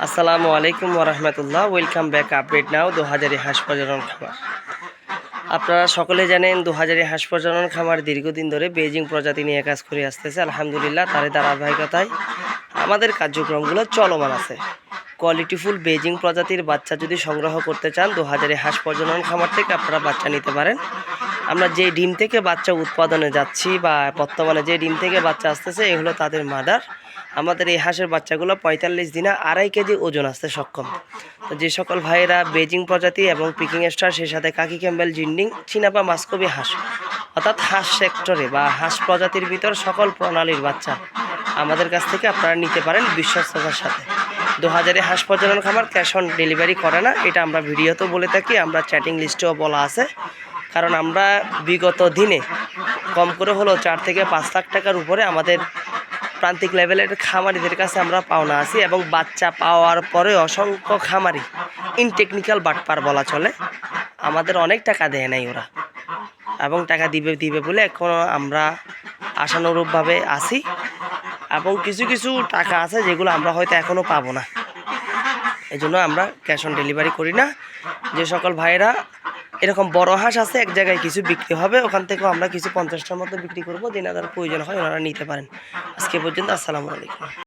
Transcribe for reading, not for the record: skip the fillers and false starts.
আসসালামু আলাইকুম ওরহমতুল্লাহ। ওয়েলকাম ব্যাক আপডেট নাও 2000 হাঁস প্রজনন খামার। আপনারা সকলে জানেন 2000 হাঁস প্রজনন খামার দীর্ঘদিন ধরে বেজিং প্রজাতি নিয়ে কাজ করে আসতেছে। আলহামদুলিল্লাহ তার ধারাবাহিকতায় আমাদের কার্যক্রমগুলো চলমান আছে। কোয়ালিটিফুল বেজিং প্রজাতির বাচ্চা যদি সংগ্রহ করতে চান 2000 হাঁস প্রজনন খামার থেকে আপনারা বাচ্চা নিতে পারেন। আমরা যে ডিম থেকে বাচ্চা উৎপাদনে যাচ্ছি বা বর্তমানে যে ডিম থেকে বাচ্চা আসতেছে এগুলো তাদের মাদার। আমাদের এই হাঁসের বাচ্চাগুলো 45 দিনে 2.5 কেজি ওজন আসতে সক্ষম। তো যে সকল ভাইয়েরা বেজিং প্রজাতি এবং পিকিং স্টার সেই সাথে কাকি ক্যাম্বেল জিন্ডিং চিনাপা মাস্কবি হাঁস অর্থাৎ হাঁস সেক্টরে বা হাঁস প্রজাতির ভিতর সকল প্রণালীর বাচ্চা আমাদের কাছ থেকে আপনারা নিতে পারেন বিশ্বস্ততার সাথে। 2000 হাঁস প্রজনন খামার ক্যাশ অন ডেলিভারি করে না, এটা আমরা ভিডিওতেও বলে থাকি, আমরা চ্যাটিং লিস্টেও বলা আছে। কারণ আমরা বিগত দিনে কম করে হলো 4 থেকে 5 লাখ টাকার উপরে আমাদের প্রান্তিক লেভেলের খামারিদের কাছে আমরা পাওনা আছি এবং বাচ্চা পাওয়ার পরে অসংখ্য খামারি ইনটেকনিক্যাল বাটপার বলা চলে, আমাদের অনেক টাকা দেয় নাই ওরা এবং টাকা দিবে বলে এখনও আমরা আশানুরূপভাবে আছি এবং কিছু কিছু টাকা আছে যেগুলো আমরা হয়তো এখনও পাবো না। এই জন্য আমরা ক্যাশ অন ডেলিভারি করি না। যে সকল ভাইয়েরা এরকম বড় হাঁস আছে এক জায়গায় কিছু বিক্রি হবে, ওখান থেকেও আমরা কিছু 50টার মতো বিক্রি করবো, যেনাদের প্রয়োজন হয় ওনারা নিতে পারেন। আজকে পর্যন্ত আসসালামু আলাইকুম।